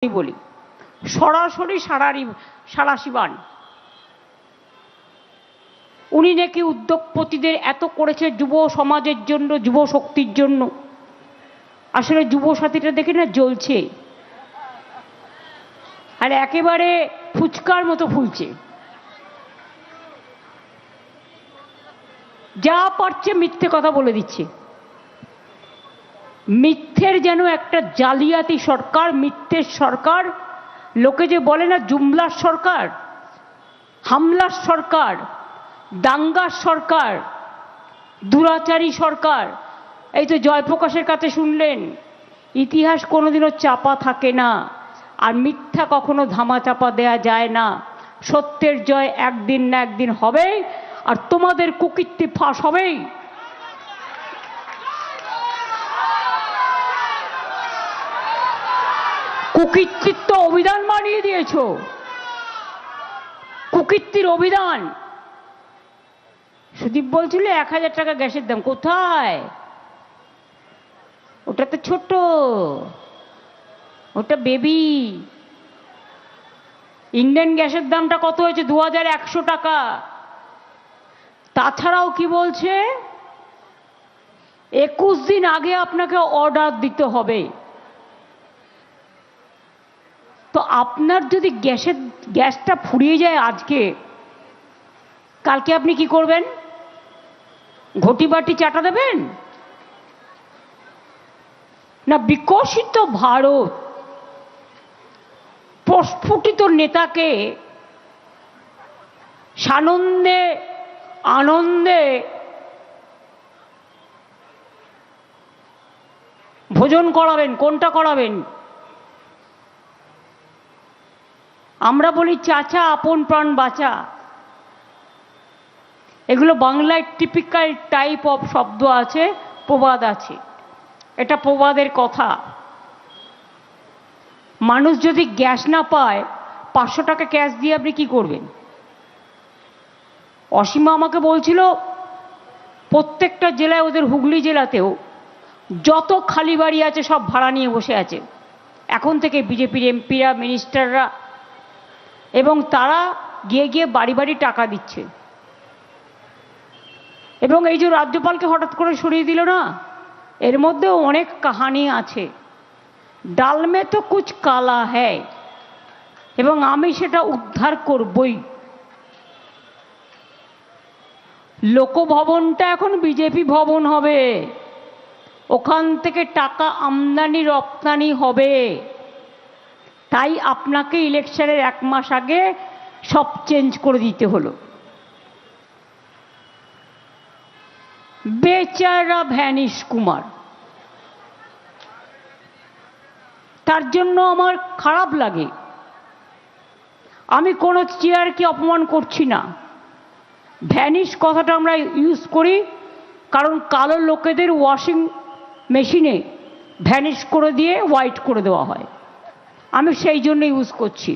বলি সরাসরি সারাশিবান উনি নাকি উদ্যোগপতিদের এত করেছে যুব সমাজের জন্য, যুব শক্তির জন্য। আসলে যুব সাথীটা দেখে না জ্বলছে, আর একেবারে ফুচকার মতো ফুলছে। যা পারছে মিথ্যে কথা বলে দিচ্ছে। মিথ্যের যেন একটা জালিয়াতি সরকার, মিথ্যের সরকার। লোকে যে বলে না জুমলার সরকার, হামলার সরকার, দাঙ্গার সরকার, দুরাচারী সরকার। এই তো জয়প্রকাশের কাছে শুনলেন, ইতিহাস কোনোদিনও চাপা থাকে না, আর মিথ্যা কখনো ধামা চাপা দেয়া যায় না। সত্যের জয় একদিন না একদিন হবেই, আর তোমাদের কুকীর্তি ফাঁস হবেই। কুকীর্তির তো অভিধান বানিয়ে দিয়েছ, কুকীর্তির অভিধান। সুদীপ বলছিল 1000 টাকা গ্যাসের দাম, কোথায়? ওটা তো ছোট, ওটা বেবি। ইন্ডিয়ান গ্যাসের দামটা কত হয়েছে? 2100 টাকা। তাছাড়াও কি বলছে, 21 দিন আগে আপনাকে অর্ডার দিতে হবে। তো আপনার যদি গ্যাসটা ফুরিয়ে যায় আজকে, কালকে আপনি কি করবেন? ঘটি বাটি চাটা দেবেন না? বিকশিত ভারত প্রস্ফুটিত নেতাকে সানন্দে আনন্দে ভোজন করাবেন। কোনটা করাবেন? আমরা বলি চাচা আপন প্রাণ বাঁচা। এগুলো বাংলায় টিপিক্যাল টাইপ অফ শব্দ আছে, প্রবাদ আছে। এটা প্রবাদের কথা। মানুষ যদি গ্যাস না পায়, 500 টাকা ক্যাশ দিয়ে আপনি কি করবেন? অসীমা আমাকে বলছিল প্রত্যেকটা জেলায়, ওদের হুগলি জেলাতেও যত খালি বাড়ি আছে সব ভাড়া নিয়ে বসে আছে এখন থেকে বিজেপির এমপিরা, মিনিস্টাররা, এবং তারা গিয়ে গিয়ে বাড়ি বাড়ি টাকা দিচ্ছে। এবং এই যে রাজ্যপালকে হঠাৎ করে সরিয়ে দিল না, এর মধ্যেও অনেক কাহানি আছে। ডাল মে তো কুছ কালা হ্যায়, এবং আমি সেটা উদ্ধার করবই। লোকভবনটা এখন বিজেপি ভবন হবে, ওখান থেকে টাকা আমদানি রপ্তানি হবে। তাই আপনাকে ইলেকশনের 1 মাস আগে সব চেঞ্জ করে দিতে হলো। বেচারা ভ্যানিশ কুমার, তার জন্য আমার খারাপ লাগে। আমি কোনো চেয়ারকে অপমান করছি না। ভ্যানিশ কথাটা আমরা ইউজ করি কারণ কালো লোকেদের ওয়াশিং মেশিনে ভ্যানিশ করে দিয়ে হোয়াইট করে দেওয়া হয়, আমি সেই জন্য ইউজ করছি।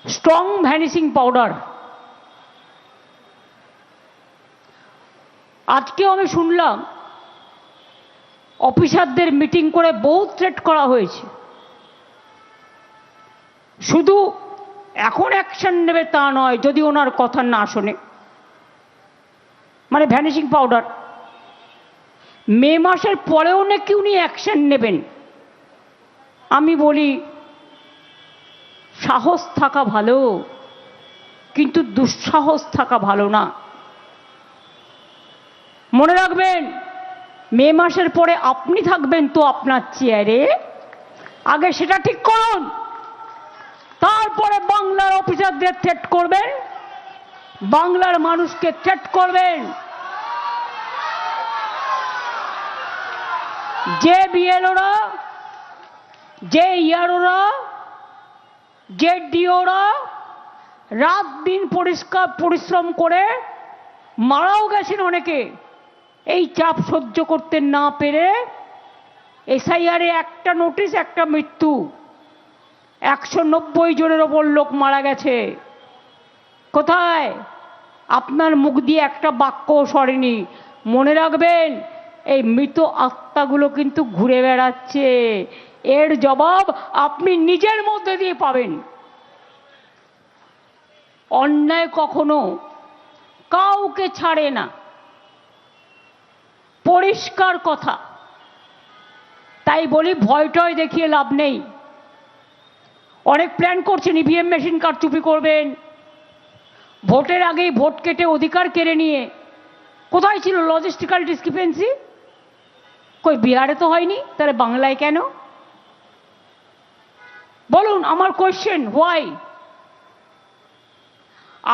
Strong vanishing powder. আজকেও আমি শুনলাম অফিসারদের মিটিং করে বহু থ্রেট করা হয়েছে। শুধু এখন অ্যাকশন নেবে তা নয়, যদি ওনার কথা না শোনে। মানে ভ্যানিশিং পাউডার মে মাসের পরেও নাকি উনি অ্যাকশন নেবেন। আমি বলি সাহস থাকা ভালো, কিন্তু দুঃসাহস থাকা ভালো না। মনে রাখবেন, মে মাসের পরে আপনি থাকবেন তো আপনার চেয়ারে, আগে সেটা ঠিক করুন, তারপরে বাংলার অফিসারদের থ্রেট করবেন, বাংলার মানুষকে থ্রেট করবেন। যে বিএলওরা, যে ইয়ারোরা, যে ডিওরা রাত দিন পরিশ্রম করে মারাও গেছেন অনেকে, এই চাপ সহ্য করতে না পেরে। এসআইআরে একটা নোটিশ, একটা মৃত্যু, 190 জনের ওপর লোক মারা গেছে। কোথায়? আপনার মুখ দিয়ে একটা বাক্য সরেনি। মনে রাখবেন, এই মৃত আত্মা সত্তাগুলো কিন্তু ঘুরে বেড়াচ্ছে। এর জবাব আপনি নিজের মধ্যে দিয়ে পাবেন। অন্যায় কখনো কাউকে ছাড়ে না, পরিষ্কার কথা। তাই বলি ভয় টয় দেখিয়ে লাভ নেই। অনেক প্ল্যান করছেন, ইভিএম মেশিন কারচুপি করবেন, ভোটের আগেই ভোট কেটে অধিকার কেড়ে নিয়ে। কোথায় ছিল লজিস্টিক্যাল ডিসক্রিপেন্সি? কই বিহারে তো হয়নি, তাহলে বাংলায় কেন? বলুন, আমার কোয়েশ্চেন, হোয়াই?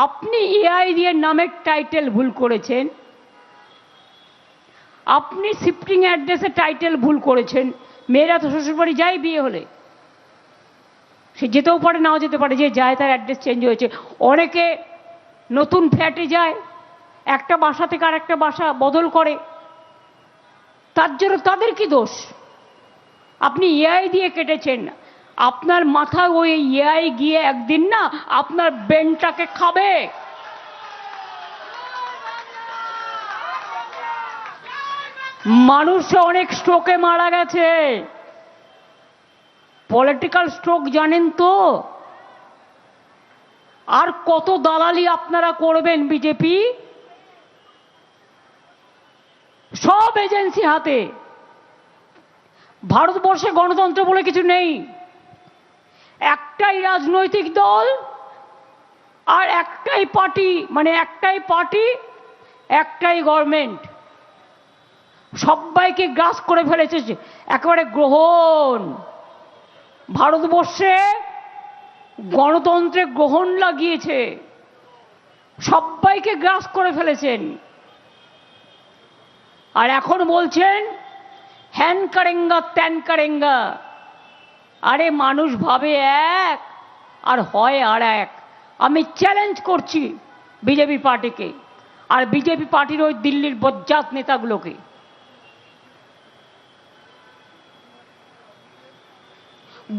আপনি এআই দিয়ে নামের টাইটেল ভুল করেছেন, আপনি শিফটিং অ্যাড্রেসের টাইটেল ভুল করেছেন। মেয়েরা তো শ্বশুরবাড়ি যায় বিয়ে হলে, সে যেতেও পারে নাও যেতে পারে, যে যায় তার অ্যাড্রেস চেঞ্জ হয়েছে। অনেকে নতুন ফ্ল্যাটে যায়, একটা বাসা থেকে আর একটা বাসা বদল করে, তার জন্য তাদের কি দোষ? আপনি এআই দিয়ে কেটেছেন, আপনার মাথায় ওই এআই গিয়ে একদিন না আপনার ব্রেনটাকে খাবে। মানুষ অনেক স্ট্রোকে মারা গেছে, পলিটিক্যাল স্ট্রোক জানেন তো। আর কত দালালি আপনারা করবেন? বিজেপি সব এজেন্সি হাতে। ভারতবর্ষে গণতন্ত্র বলে কিছু নেই। একটাই রাজনৈতিক দল আর একটাই পার্টি, মানে একটাই পার্টি একটাই গভর্নমেন্ট, সবাইকে গ্রাস করে ফেলেছে একেবারে গ্রহণ। ভারতবর্ষে গণতন্ত্রে গ্রহণ লাগিয়েছে, সবাইকে গ্রাস করে ফেলেছেন। আর এখন বলছেন হ্যান করেঙ্গা ত্যান করেঙ্গা। আরে মানুষ ভাবে এক আর হয় আর এক। আমি চ্যালেঞ্জ করছি বিজেপি পার্টিকে আর বিজেপি পার্টির ওই দিল্লির বজ্জাত নেতাগুলোকে।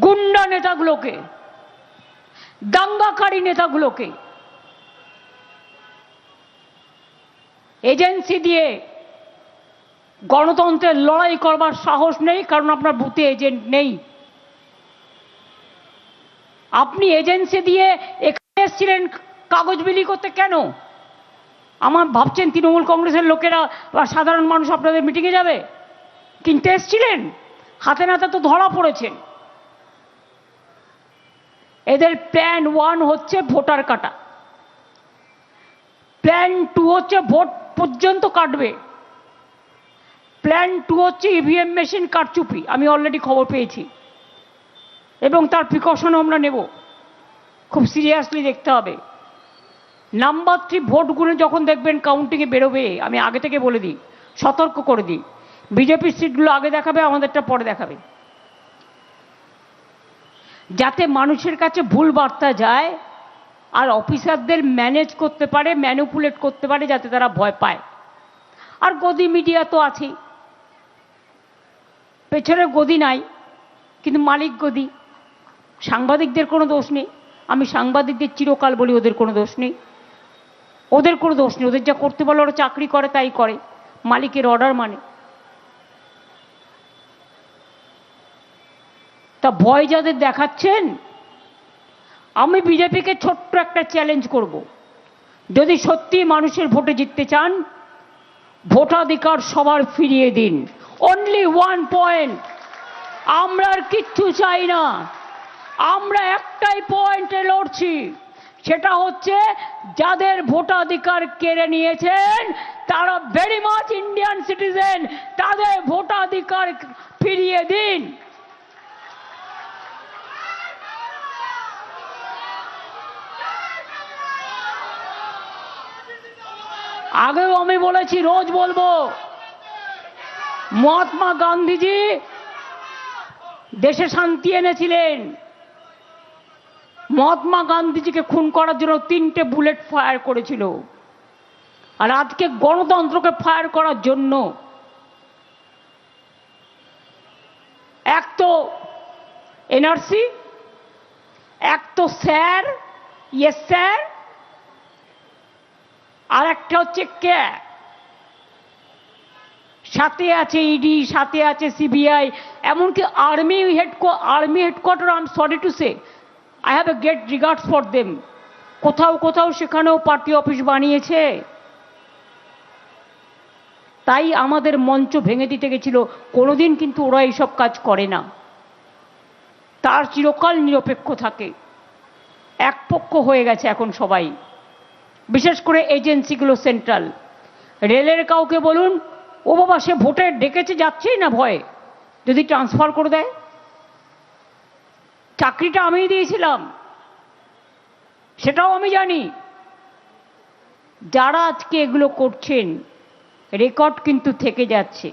গুন্ডা নেতাগুলোকে, দাঙ্গাকারী নেতাগুলোকে এজেন্সি দিয়ে গণতন্ত্রের লড়াই করবার সাহস নেই, কারণ আপনার বুথে এজেন্ট নেই। আপনি এজেন্সি দিয়ে এখানে এসেছিলেন কাগজ বিলি করতে কেন? আমার ভাবছেন তৃণমূল কংগ্রেসের লোকেরা বা সাধারণ মানুষ আপনাদের মিটিংয়ে যাবে? কিনতে এসেছিলেন, হাতে নাতে তো ধরা পড়েছেন। এদের প্ল্যান 1 হচ্ছে ভোটার কাটা, প্ল্যান 2 হচ্ছে ভোট পর্যন্ত কাটবে, প্ল্যান 2 হচ্ছে ইভিএম মেশিন কারচুপি। আমি অলরেডি খবর পেয়েছি এবং তার প্রিকশনও আমরা নেব, খুব সিরিয়াসলি দেখতে হবে। নাম্বার 3, ভোটগুলো যখন দেখবেন কাউন্টিংয়ে বেরোবে, আমি আগে থেকে বলে দিই, সতর্ক করে দিই, বিজেপির সিটগুলো আগে দেখাবে, আমাদেরটা পরে দেখাবে, যাতে মানুষের কাছে ভুল বার্তা যায় আর অফিসারদের ম্যানেজ করতে পারে, ম্যানিপুলেট করতে পারে, যাতে তারা ভয় পায়। আর গদি মিডিয়া তো আছেই, পেছনে গদি নাই কিন্তু মালিক গদি। সাংবাদিকদের কোনো দোষ নেই, আমি সাংবাদিকদের চিরকাল বলি ওদের কোনো দোষ নেই, ওদের কোনো দোষ নেই। ওদের যা করতে বলে ওরা চাকরি করে তাই করে, মালিকের অর্ডার মানে। তা ভয় যাদের দেখাচ্ছেন, আমি বিজেপিকে ছোট্ট একটা চ্যালেঞ্জ করব, যদি সত্যি মানুষের ভোটে জিততে চান, ভোটাধিকার সবার ফিরিয়ে দিন। অনলি 1 পয়েন্ট, আমরা আর কিচ্ছু চাই না। আমরা একটাই পয়েন্টে লড়ছি, সেটা হচ্ছে যাদের ভোটাধিকার কেড়ে নিয়েছেন তারা ভেরি মাচ ইন্ডিয়ান সিটিজেন, তাদের ভোটাধিকার ফিরিয়ে দিন। আগেও আমি বলেছি, রোজ বলবো, মহাত্মা গান্ধীজি দেশে শান্তি এনেছিলেন। মহাত্মা গান্ধীজিকে খুন করার জন্য 3টে বুলেট ফায়ার করেছিল, আর আজকে গণতন্ত্রকে ফায়ার করার জন্য এক তো এনআরসি, এক তো স্যার, ইয়েস স্যার, আর একটা হচ্ছে কে, সাথে আছে ইডি, সাথে আছে সিবিআই, এমনকি army headquarter, I am sorry to say, I have a great regards for them, কোথাও কোথাও সেখানেও পার্টি অফিস বানিয়েছে। তাই আমাদের মঞ্চ ভেঙে দিতে গেছিল। কোনোদিন কিন্তু ওরা এইসব কাজ করে না, তার চিরকাল নিরপেক্ষ থাকে। একপক্ষ হয়ে গেছে এখন সবাই, বিশেষ করে এজেন্সিগুলো সেন্ট্রাল। রেলের কাউকে বলুন, ও বাবা সে ভোটে ডেকেছে, যাচ্ছেই না ভয়ে, যদি ট্রান্সফার করে দেয়। চাকরিটা আমিই দিয়েছিলাম, সেটাও আমি জানি। যারা আজকে এগুলো করছেন, রেকর্ড কিন্তু থেকে যাচ্ছে।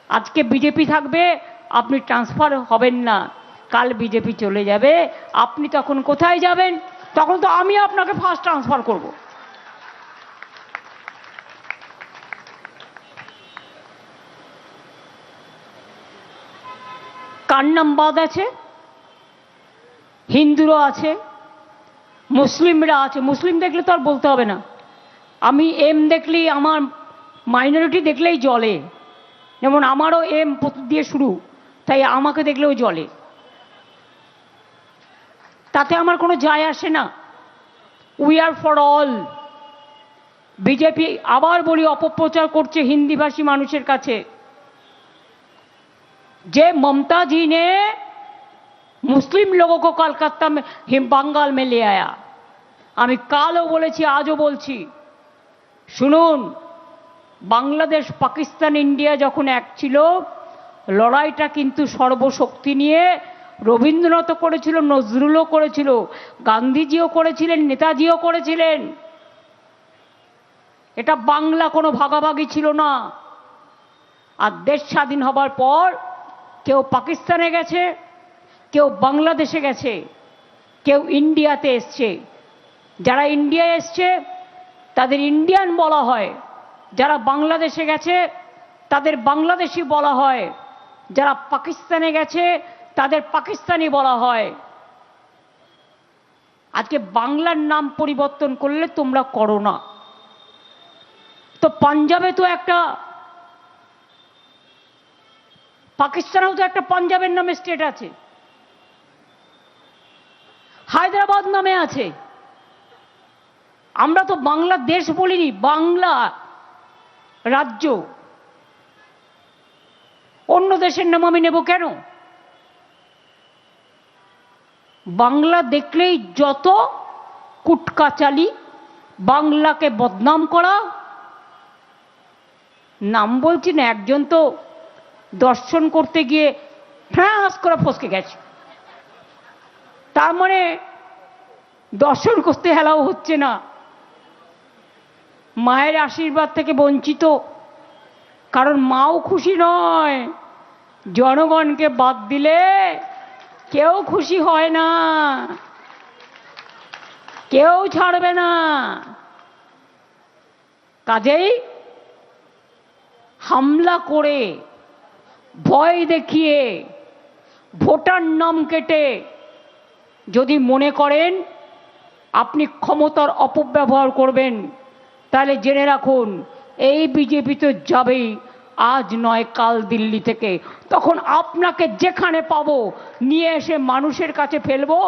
আজকে বিজেপি থাকবে, আপনি ট্রান্সফার হবেন না, কাল বিজেপি চলে যাবে, আপনি তখন কোথায় যাবেন? তখন তো আমি আপনাকে ফার্স্ট ট্রান্সফার করব। কার নাম বাদ আছে? হিন্দুরা আছে, মুসলিমরা আছে। মুসলিম দেখলে তো আর বলতে হবে না, আমি এম দেখলেই, আমার মাইনরিটি দেখলেই জ্বলে, যেমন আমারও এম দিয়ে শুরু, তাই আমাকে দেখলেও জ্বলে, তাতে আমার কোনো যায় আসে না। We are for all. BJP আবার বলি অপপ্রচার করছে হিন্দিভাষী মানুষের কাছে, যে ममता जी ने मुस्लिम लोगों को कलकत्ता में बंगाल में ले आया। আমি কালও বলেছি, আজও বলছি, শুনুন, বাংলাদেশ, পাকিস্তান, ইন্ডিয়া যখন এক ছিল, লড়াইটা কিন্তু সর্বশক্তি নিয়ে রবীন্দ্রনাথ করেছিল, নজরুলও করেছিল, গান্ধীজিও করেছিলেন, নেতাজিও করেছিলেন। এটা বাংলা কোনো ভাগাভাগি ছিল না। আর দেশ স্বাধীন হবার পর কেউ পাকিস্তানে গেছে, কেউ বাংলাদেশে গেছে, কেউ ইন্ডিয়াতে এসছে। যারা ইন্ডিয়ায় এসছে তাদের ইন্ডিয়ান বলা হয়, যারা বাংলাদেশে গেছে তাদের বাংলাদেশি বলা হয়, যারা পাকিস্তানে গেছে তাদের পাকিস্তানি বলা হয়। আজকে বাংলার নাম পরিবর্তন করলে তোমরা করো না, তো পাঞ্জাবে তো একটা, পাকিস্তানেও তো একটা পাঞ্জাবের নামে স্টেট আছে, হায়দ্রাবাদ নামে আছে। আমরা তো বাংলাদেশ বলিনি, বাংলা রাজ্য। অন্য দেশের নাম আমি নেব কেন? বাংলা দেখলেই যত কুটকাচালি, বাংলাকে বদনাম করা। নাম বলছি না, একজন তো দর্শন করতে গিয়ে ফ্রাঁস করে ফসকে গেছে, তার মানে দর্শন করতে হেলাও হচ্ছে না, মায়ের আশীর্বাদ থেকে বঞ্চিত। কারণ মাও খুশি নয়, জনগণকে বাদ দিলে কেউ খুশি হয় না, কেউ ছাড়বে না। কাজেই হামলা করে, ভয় দেখিয়ে, ভোটার নাম কেটে যদি মনে করেন আপনি ক্ষমতার অপব্যবহার করবেন, তাহলে জেনে রাখুন এই বিজেপি তো যাবেই, আজ নয় কাল দিল্লি থেকে। তখন আপনাকে যেখানে পাবো নিয়ে এসে মানুষের কাছে ফেলবো,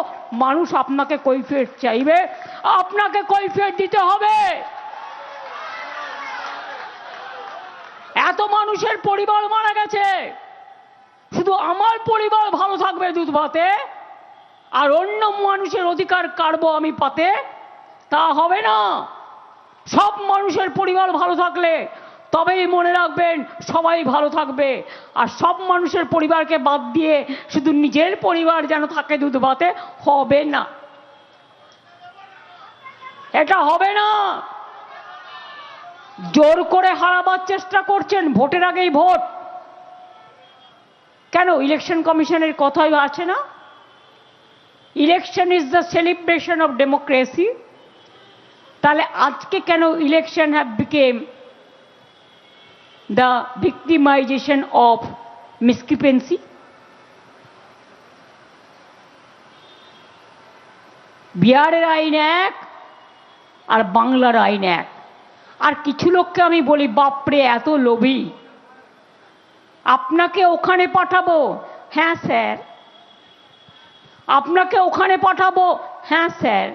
মানুষ আপনাকে কৈফিয়ত চাইবে, আপনাকে কৈফিয়ত দিতে হবে। এত মানুষের পরিবার মারা গেছে, শুধু আমার পরিবার ভালো থাকবে দুধ ভাতে, আর অন্য মানুষের অধিকার কাড়বো আমি পাতে, তা হবে না। সব মানুষের পরিবার ভালো থাকলে তবেই মনে রাখবেন সবাই ভালো থাকবে। আর সব মানুষের পরিবারকে বাদ দিয়ে শুধু নিজের পরিবার যেন থাকে দুধ ভাতে, হবে না, এটা হবে না। জোর করে হারাবার চেষ্টা করছেন, ভোটের আগেই ভোট। কেন ইলেকশন কমিশনের কথাই আছে না, election is the celebration of democracy. তাহলে আজকে কেন election have become the victimisation of discrepancy? বিহারের আইন এক আর বাংলার আইন এক। আর কিছু লোককে আমি বলি, বাপরে এত লোভী, আপনাকে ওখানে পাঠাবো, হ্যাঁ স্যার। আপনাকে ওখানে পাঠাবো, হ্যাঁ স্যার।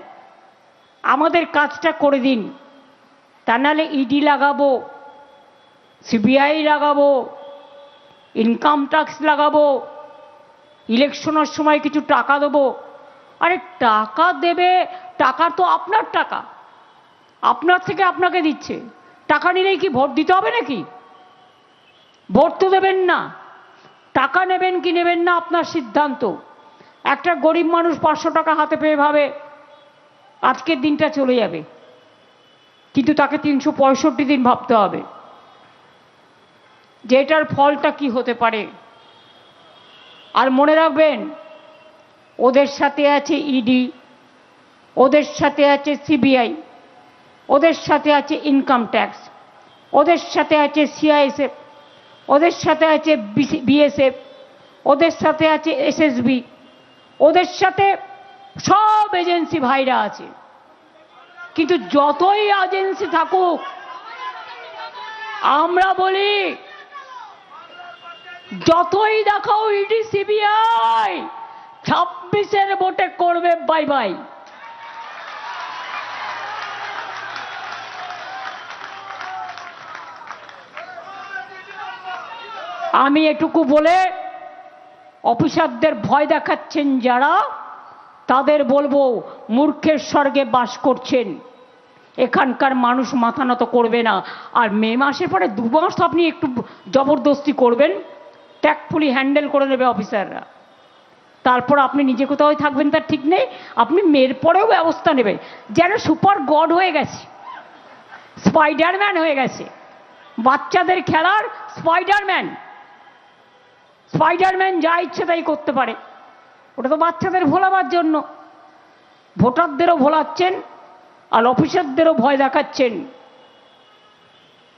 আমাদের কাজটা করে দিন, তা নাহলে ইডি লাগাবো, সিবিআই লাগাবো, ইনকাম ট্যাক্স লাগাবো, ইলেকশনের সময় কিছু টাকা দেবো। আরে টাকা দেবে, টাকা তো আপনার টাকা, আপনার থেকে আপনাকে দিচ্ছে। টাকা নিলেই কি ভোট দিতে হবে নাকি? ভোট তো দেবেন না। টাকা নেবেন কি নেবেন না আপনার সিদ্ধান্ত। একটা গরিব মানুষ 500 টাকা হাতে পেয়ে ভাবে আজকের দিনটা চলে যাবে, কিন্তু তাকে 365 দিন ভাবতে হবে যে এটার ফলটা কি হতে পারে। আর মনে রাখবেন, ওদের সাথে আছে ইডি, ওদের সাথে আছে সিবিআই, ওদের সাথে আছে ইনকাম ট্যাক্স, ওদের সাথে আছে সিআইএসএফ, ওদের সাথে আছে বিএসএফ, ওদের সাথে আছে এসএসবি, ওদের সাথে সব এজেন্সি ভাইরা আছে। কিন্তু যতই এজেন্সি থাকুক, আমরা বলি যতই দেখাও ইডি সিবিআই, 26-এর ভোটে করবে বাই বাই। আমি এটুকু বলে অফিসারদের ভয় দেখাচ্ছেন যারা, তাদের বলবো মূর্খের স্বর্গে বাস করছেন। এখানকার মানুষ মাথা নত করবে না। আর মে মাসের পরে 2 মাস তো আপনি একটু জবরদস্তি করবেন, ট্যাক্টফুলি হ্যান্ডেল করে নেবে অফিসাররা। তারপর আপনি নিজে কোথাও থাকবেন তার ঠিক নেই, আপনি মেয়ের পরেও ব্যবস্থা নেবেন। যেন সুপার গড হয়ে গেছে, স্পাইডারম্যান হয়ে গেছে, বাচ্চাদের খেলার স্পাইডারম্যান। স্পাইডারম্যান যা ইচ্ছে তাই করতে পারে, ওটা তো বাচ্চাদের ভোলাবার জন্য। ভোটারদেরও ভোলাচ্ছেন আর অফিসারদেরও ভয় দেখাচ্ছেন।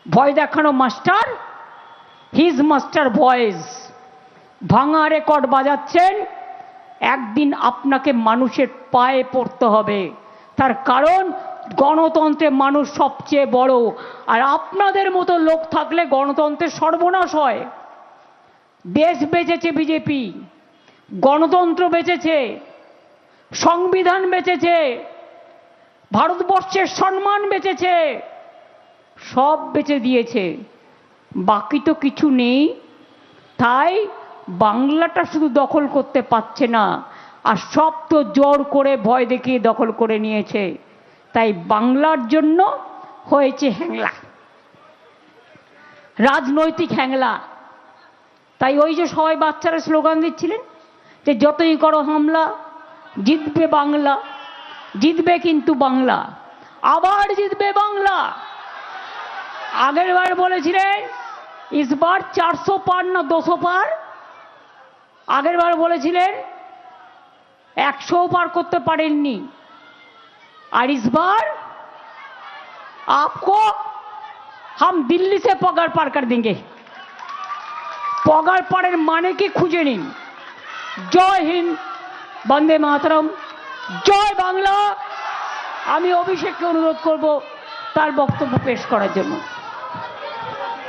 ভয় দেখানো মাস্টার, হিজ মাস্টার ভয়েস। ভাঙা রেকর্ড বাজাচ্ছেন। একদিন আপনাকে মানুষের পায়ে পড়তে হবে, তার কারণ গণতন্ত্রে মানুষ সবচেয়ে বড়। আর আপনাদের মতো লোক থাকলে গণতন্ত্রের সর্বনাশ হয়। দেশ বেঁচেছে বিজেপি, গণতন্ত্র বেঁচেছে, সংবিধান বেঁচেছে, ভারতবর্ষের সম্মান বেঁচেছে, সব বেঁচে দিয়েছে, বাকি তো কিছু নেই। তাই বাংলাটা শুধু দখল করতে পারছে না, আর সব তো জোর করে ভয় দেখিয়ে দখল করে নিয়েছে। তাই বাংলার জন্য হয়েছে হ্যাংলা, রাজনৈতিক হ্যাংলা। তাই ওই যে সবাই বাচ্চারা স্লোগান দিচ্ছিলেন যে যতই করো হামলা, জিতবে বাংলা, জিতবে কিন্তু বাংলা, আবার জিতবে বাংলা। আগের বার বলেছিলেন ইসবার 400 পার না 200 পার, আগের বার বলেছিলেন 100 পার করতে পারেননি। আর ইসবার आपको हम दिल्ली से पगार पार कर देंगे। পগার পাড়ের মানে কি খুঁজে নিন। জয় হিন্দ, বন্দে মাতরম, জয় বাংলা। আমি অভিষেককে অনুরোধ করব তার বক্তব্য পেশ করার জন্য।